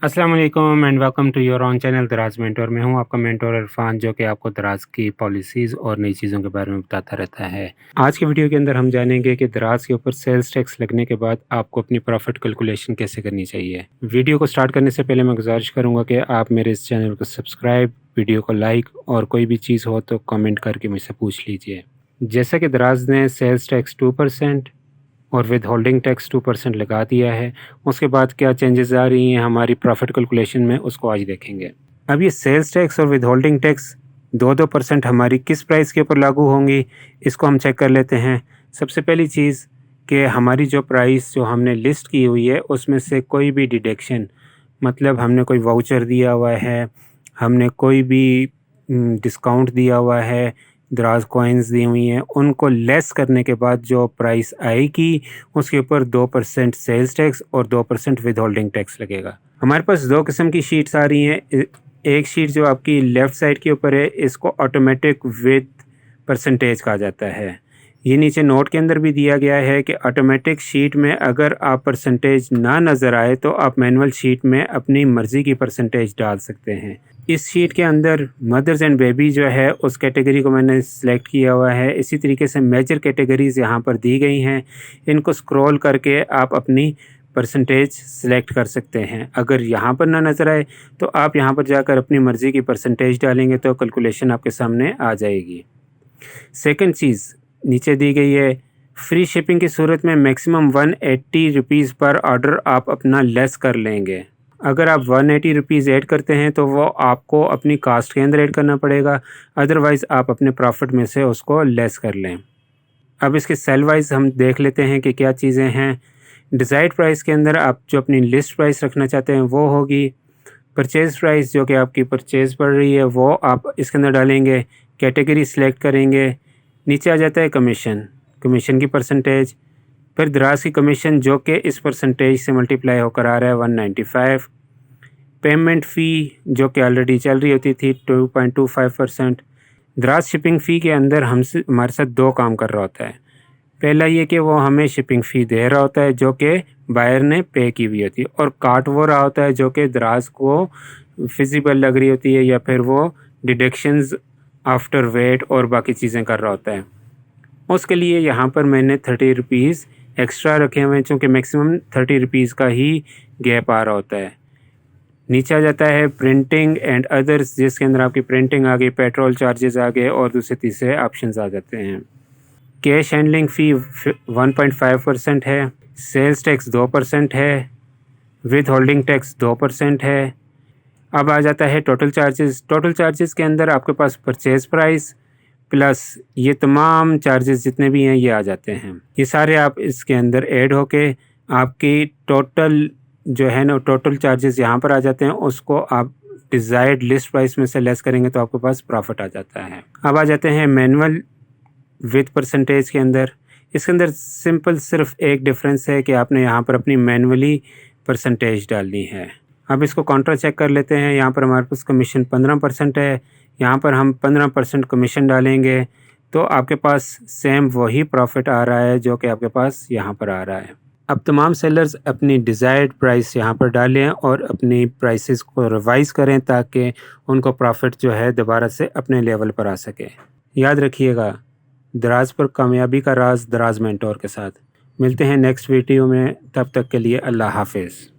अस्सलाम वालेकुम and welcome to your own channel Daraz mentor. मैं हूं आपका मेंटोर इरफान, जो कि आपको दराज की पॉलिसीज़ और नई चीज़ों के बारे में बताता रहता है। आज के वीडियो के अंदर हम जानेंगे कि दराज के ऊपर सेल्स टैक्स लगने के बाद आपको अपनी प्रॉफिट कैलकुलेशन कैसे करनी चाहिए। वीडियो को स्टार्ट करने से पहले मैं गुजारिश करूँगा कि आप मेरे इस चैनल को सब्सक्राइब, वीडियो को लाइक और कोई भी चीज़ हो तो कमेंट करके मुझसे पूछ लीजिए। जैसा कि दराज ने सेल्स टैक्स 2% और विद होल्डिंग टैक्स 2% लगा दिया है, उसके बाद क्या चेंजेस आ रही हैं हमारी प्रॉफिट कैलकुलेशन में, उसको आज देखेंगे। अब ये सेल्स टैक्स और विद होल्डिंग टैक्स 2% हमारी किस प्राइस के ऊपर लागू होंगी, इसको हम चेक कर लेते हैं। सबसे पहली चीज़ कि हमारी जो प्राइस जो हमने लिस्ट की हुई है उसमें से कोई भी डिडक्शन, मतलब हमने कोई वाउचर दिया हुआ है, हमने कोई भी डिस्काउंट दिया हुआ है, दराज कॉइन्स दी हुई हैं, उनको लेस करने के बाद जो प्राइस आएगी उसके ऊपर 2% सेल्स टैक्स और 2% विद होल्डिंग टैक्स लगेगा। हमारे पास दो किस्म की शीट्स आ रही हैं। एक शीट जो आपकी लेफ़्ट साइड के ऊपर है, इसको ऑटोमेटिक विद परसेंटेज कहा जाता है। ये नीचे नोट के अंदर भी दिया गया है कि ऑटोमेटिक शीट में अगर आप परसेंटेज ना नज़र आए तो आप मैनुअल शीट में अपनी मर्ज़ी की परसेंटेज डाल सकते हैं। इस शीट के अंदर मदर्स एंड बेबी जो है उस कैटेगरी को मैंने सेलेक्ट किया हुआ है। इसी तरीके से मेजर कैटेगरीज़ यहाँ पर दी गई हैं, इनको स्क्रॉल करके आप अपनी परसेंटेज सेलेक्ट कर सकते हैं। अगर यहाँ पर ना नज़र आए तो आप यहाँ पर जाकर अपनी मर्ज़ी की परसेंटेज डालेंगे तो कैलकुलेशन आपके सामने आ जाएगी। सेकंड चीज़ नीचे दी गई है, फ्री शिपिंग की सूरत में मैक्सिमम 180 रुपीज़ पर ऑर्डर आप अपना लेस कर लेंगे। अगर आप 180 रुपीज़ ऐड करते हैं तो वो आपको अपनी कास्ट के अंदर ऐड करना पड़ेगा, अदरवाइज़ आप अपने प्रॉफिट में से उसको लेस कर लें। अब इसके सेल वाइज हम देख लेते हैं कि क्या चीज़ें हैं। डिज़ायर्ड प्राइस के अंदर आप जो अपनी लिस्ट प्राइस रखना चाहते हैं वो होगी। परचेज़ प्राइस जो कि आपकी परचेज़ पड़ रही है वो आप इसके अंदर डालेंगे। कैटेगरी सिलेक्ट करेंगे। नीचे आ जाता है कमीशन की परसेंटेज, फिर दराज की कमीशन जो कि इस परसेंटेज से मल्टीप्लाई होकर आ रहा है 195। पेमेंट फ़ी जो कि ऑलरेडी चल रही होती थी 2.25%। दराज शिपिंग फ़ी के अंदर हमारे साथ दो काम कर रहा होता है। पहला ये कि वो हमें शिपिंग फ़ी दे रहा होता है जो कि बायर ने पे की हुई होती है, और काट वो रहा होता है जो कि दराज को फिजिबल लग रही होती है, या फिर वो डिडक्शंस आफ्टर वेट और बाकी चीज़ें कर रहा होता है। उसके लिए यहाँ पर मैंने 30 रुपीज़ एक्स्ट्रा रखे हुए हैं, चूँकि मैक्सिमम 30 रुपीज़ का ही गैप आ रहा होता है। नीचे आ जाता है प्रिंटिंग एंड अदर्स, जिसके अंदर आपकी प्रिंटिंग आ गई, पेट्रोल चार्जेस आ गए और दूसरे तीसरे ऑप्शंस आ जाते हैं। कैश हैंडलिंग फ़ी 1.5% है, सेल्स टैक्स 2% है, विद होल्डिंग टैक्स 2% है। अब आ जाता है टोटल चार्जेस। टोटल चार्जेस के अंदर आपके पास परचेज़ प्राइस प्लस ये तमाम चार्जेस जितने भी हैं ये आ जाते हैं। ये सारे आप इसके अंदर ऐड होके आपकी टोटल जो है ना, टोटल चार्जेस यहाँ पर आ जाते हैं। उसको आप डिज़ायर्ड लिस्ट प्राइस में से लेस करेंगे तो आपके पास प्रॉफिट आ जाता है। अब आ जाते हैं मैनुअल विद परसेंटेज के अंदर। इसके अंदर सिंपल सिर्फ एक डिफरेंस है कि आपने यहाँ पर अपनी मैनुअली परसेंटेज डालनी है। अब इसको काउंटर चेक कर लेते हैं। यहाँ पर हमारे पास कमीशन 15% है, यहाँ पर हम 15% कमीशन डालेंगे तो आपके पास सेम वही प्रॉफिट आ रहा है जो कि आपके पास यहाँ पर आ रहा है। अब तमाम सेलर्स अपनी डिज़ायर्ड प्राइस यहाँ पर डालें और अपनी प्राइसेस को रिवाइज़ करें ताकि उनको प्रॉफिट जो है दोबारा से अपने लेवल पर आ सके। याद रखिएगा, दराज पर कामयाबी का राज दराज मेंटोर के साथ। मिलते हैं नेक्स्ट वीडियो में, तब तक के लिए अल्लाह हाफिज़।